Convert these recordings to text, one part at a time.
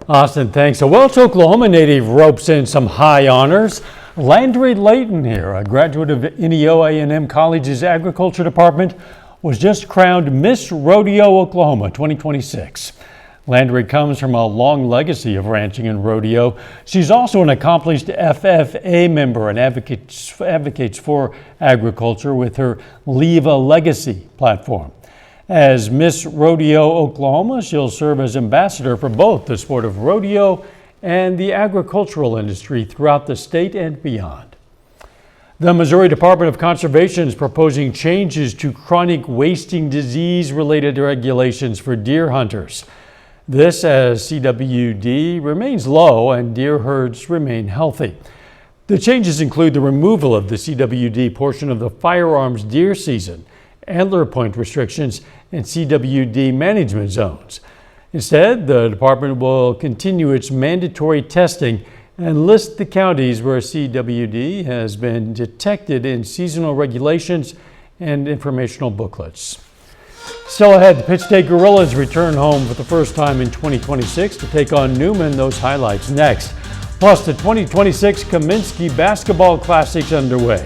Austin, thanks. A Welch, Oklahoma native ropes in some high honors. Landry Layton here, a graduate of NEO A&M College's Agriculture Department, was just crowned Miss Rodeo, Oklahoma 2026. Landry comes from a long legacy of ranching and rodeo. She's also an accomplished FFA member and advocates for agriculture with her Leave a Legacy platform. As Miss Rodeo Oklahoma, she'll serve as ambassador for both the sport of rodeo and the agricultural industry throughout the state and beyond. The Missouri Department of Conservation is proposing changes to chronic wasting disease-related regulations for deer hunters. This as CWD remains low and deer herds remain healthy. The changes include the removal of the CWD portion of the firearms deer season, antler point restrictions, and CWD management zones. Instead, the department will continue its mandatory testing and list the counties where CWD has been detected in seasonal regulations and informational booklets. Still ahead, the Pitt State Gorillas return home for the first time in 2026 to take on Newman. Those highlights next. Plus, the 2026 Kaminsky Basketball Classics underway.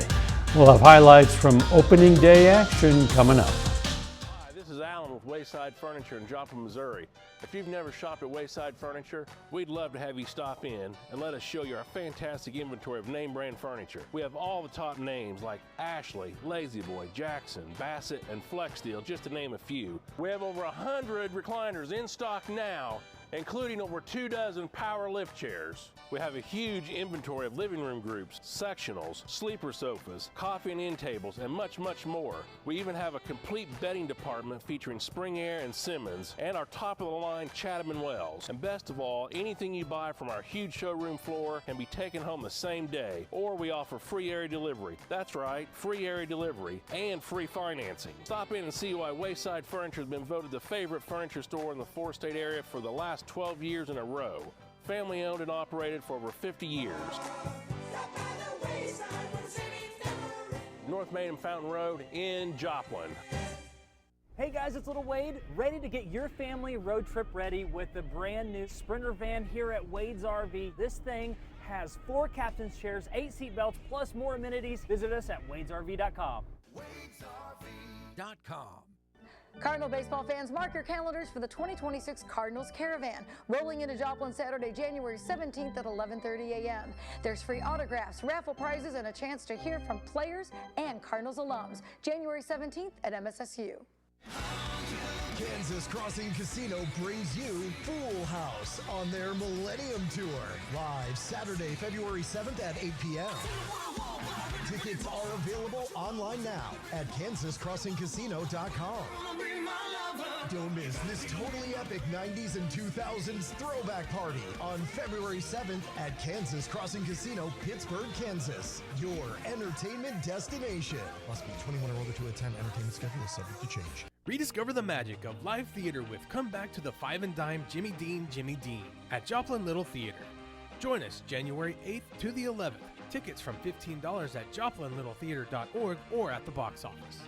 We'll have highlights from opening day action coming up. Hi, this is Alan with Wayside Furniture in Joplin, Missouri. If you've never shopped at Wayside Furniture, we'd love to have you stop in and let us show you our fantastic inventory of name brand furniture. We have all the top names like Ashley, Lazy Boy, Jackson, Bassett, and Flexsteel, just to name a few. We have over 100 recliners in stock now, including over 24 power lift chairs. We have a huge inventory of living room groups, sectionals, sleeper sofas, coffee and end tables, and much, much more. We even have a complete bedding department featuring Spring Air and Simmons, and our top-of-the-line Chatham and Wells. And best of all, anything you buy from our huge showroom floor can be taken home the same day, or we offer free area delivery. That's right, free area delivery and free financing. Stop in and see why Wayside Furniture has been voted the favorite furniture store in the four-state area for the last 12 years in a row. Family owned and operated for over 50 years. North Main and Fountain Road in Joplin. Hey guys, it's Little Wade, ready to get your family road trip ready with the brand new Sprinter van here at Wade's RV. This thing has 4 captain's chairs, 8 seat belts, plus more amenities. Visit us at wadesrv.com. wadesrv.com. Cardinal baseball fans, mark your calendars for the 2026 Cardinals Caravan, rolling into Joplin Saturday, January 17th at 11:30 a.m. There's free autographs, raffle prizes, and a chance to hear from players and Cardinals alums. January 17th at MSSU. Kansas Crossing Casino brings you Full House on their Millennium Tour. Live Saturday, February 7th at 8 p.m. Tickets are available online now at kansascrossingcasino.com. Don't miss this totally epic 90s and 2000s throwback party on February 7th at Kansas Crossing Casino, Pittsburgh, Kansas. Your entertainment destination. Must be 21 or older to attend. Entertainment schedule is subject to change. Rediscover the magic of live theater with Come Back to the Five and Dime Jimmy Dean at Joplin Little Theater. Join us January 8th to the 11th. Tickets from $15 at joplinlittletheater.org or at the box office.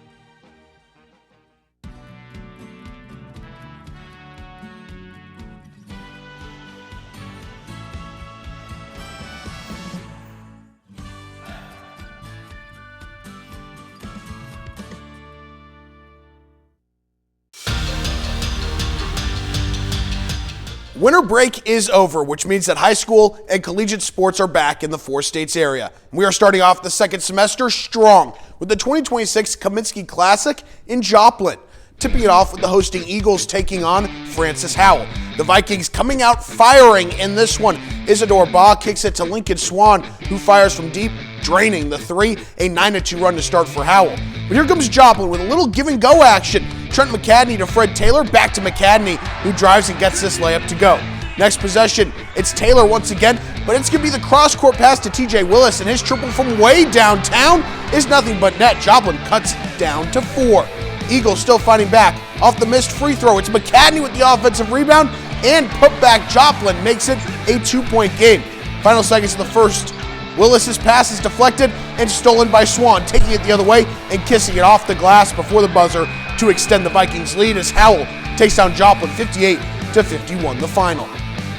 Winter break is over, which means that high school and collegiate sports are back in the 4 states area. We are starting off the second semester strong with the 2026 Kaminsky Classic in Joplin. Tipping it off with the hosting Eagles taking on Francis Howell. The Vikings coming out firing in this one. Isidore Baugh kicks it to Lincoln Swan, who fires from deep, draining the 3, a 9-2 run to start for Howell. But here comes Joplin with a little give-and-go action. Trent McCadney to Fred Taylor, back to McCadney, who drives and gets this layup to go. Next possession, it's Taylor once again, but it's going to be the cross-court pass to TJ Willis, and his triple from way downtown is nothing but net. Joplin cuts down to 4. Eagles still fighting back. Off the missed free throw, it's McCadney with the offensive rebound, and put back Joplin makes it a 2-point game. Final seconds of the first. Willis's pass is deflected and stolen by Swan, taking it the other way and kissing it off the glass before the buzzer to extend the Vikings' lead as Howell takes down Joplin 58-51, the final.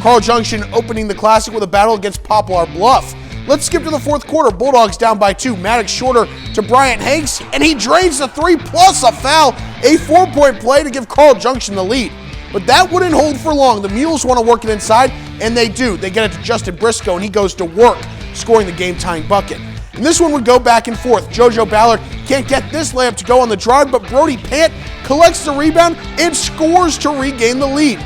Carl Junction opening the Classic with a battle against Poplar Bluff. Let's skip to the fourth quarter. Bulldogs down by 2. Maddox shorter to Bryant Hanks, and he drains the 3 plus a foul. A 4-point play to give Carl Junction the lead. But that wouldn't hold for long. The Mules want to work it inside, and they do. They get it to Justin Briscoe, and he goes to work, scoring the game-tying bucket. And this one would go back and forth. JoJo Ballard can't get this layup to go on the drive, but Brody Pant collects the rebound and scores to regain the lead.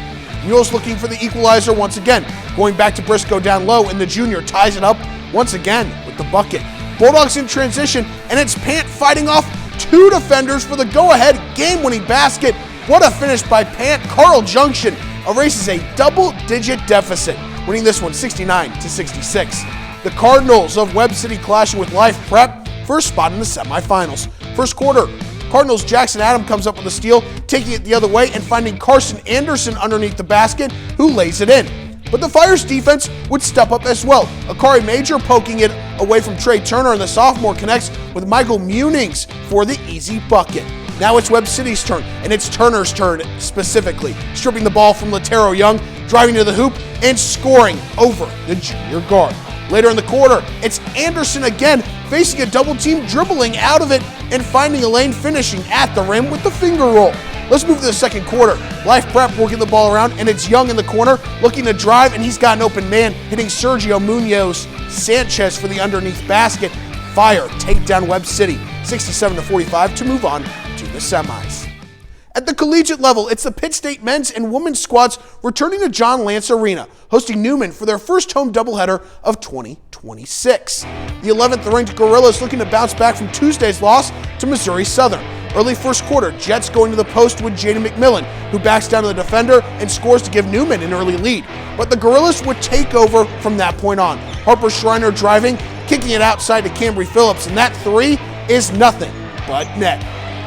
Mules looking for the equalizer once again. Going back to Briscoe down low, and the junior ties it up once again with the bucket. Bulldogs in transition, and it's Pant fighting off 2 defenders for the go-ahead game-winning basket. What a finish by Pant. Carl Junction erases a double-digit deficit, winning this one 69-66. The Cardinals of Webb City clashing with Life Prep for a spot in the semifinals. First quarter, Cardinals' Jackson Adam comes up with a steal, taking it the other way and finding Carson Anderson underneath the basket, who lays it in. But the Fire's defense would step up as well. Akari Major poking it away from Trey Turner, and the sophomore connects with Michael Munings for the easy bucket. Now it's Webb City's turn, and it's Turner's turn specifically, stripping the ball from Latero Young, driving to the hoop, and scoring over the junior guard. Later in the quarter, it's Anderson again, facing a double team, dribbling out of it, and finding a lane, finishing at the rim with the finger roll. Let's move to the second quarter. Life Prep working the ball around, and it's Young in the corner, looking to drive, and he's got an open man, hitting Sergio Munoz Sanchez for the underneath basket. Fire take down Webb City, 67-45 to move on to the semis. At the collegiate level, it's the Pitt State men's and women's squads returning to John Lance Arena, hosting Newman for their first home doubleheader of 2026. The 11th ranked Gorillas looking to bounce back from Tuesday's loss to Missouri Southern. Early first quarter, Jets going to the post with Jaden McMillan, who backs down to the defender and scores to give Newman an early lead. But the Gorillas would take over from that point on. Harper Schreiner driving, kicking it outside to Cambry Phillips, and that 3 is nothing but net.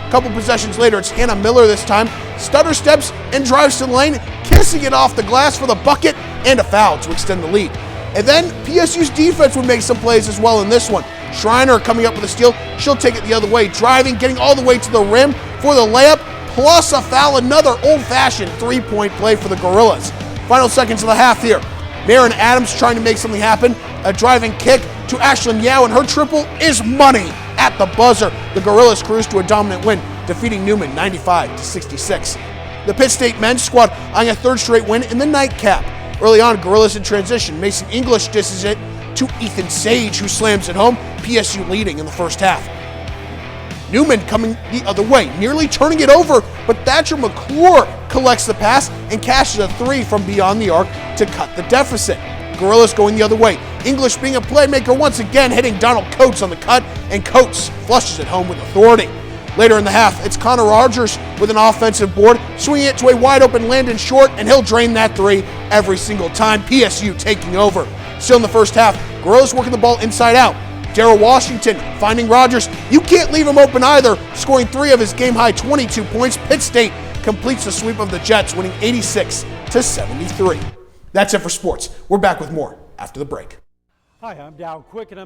A couple possessions later, it's Hannah Miller this time, stutter steps and drives to the lane, kissing it off the glass for the bucket and a foul to extend the lead. And then PSU's defense would make some plays as well in this one. Schreiner coming up with a steal, she'll take it the other way, driving, getting all the way to the rim for the layup, plus a foul, another old-fashioned 3-point play for the Gorillas. Final seconds of the half here. Maren Adams trying to make something happen, a driving kick to Ashlyn Yao, and her triple is money at the buzzer. The Gorillas cruise to a dominant win, defeating Newman 95-66. The Pitt State men's squad eyeing a 3rd straight win in the nightcap. Early on, Gorillas in transition. Mason English dishes it to Ethan Sage, who slams it home, PSU leading in the first half. Newman coming the other way, nearly turning it over, but Thatcher McClure collects the pass and cashes a 3 from beyond the arc to cut the deficit. Gorillas going the other way. English being a playmaker once again, hitting Donald Coates on the cut, and Coates flushes it home with authority. Later in the half, it's Connor Rogers with an offensive board, swinging it to a wide-open Landon Short, and he'll drain that 3 every single time. PSU taking over. Still in the first half, Gorillas working the ball inside out. Darrell Washington finding Rogers. You can't leave him open either, scoring 3 of his game-high 22 points. Pitt State completes the sweep of the Jets, winning 86-73. That's it for sports. We're back with more after the break. Hi, I'm Dow Quick, and I'm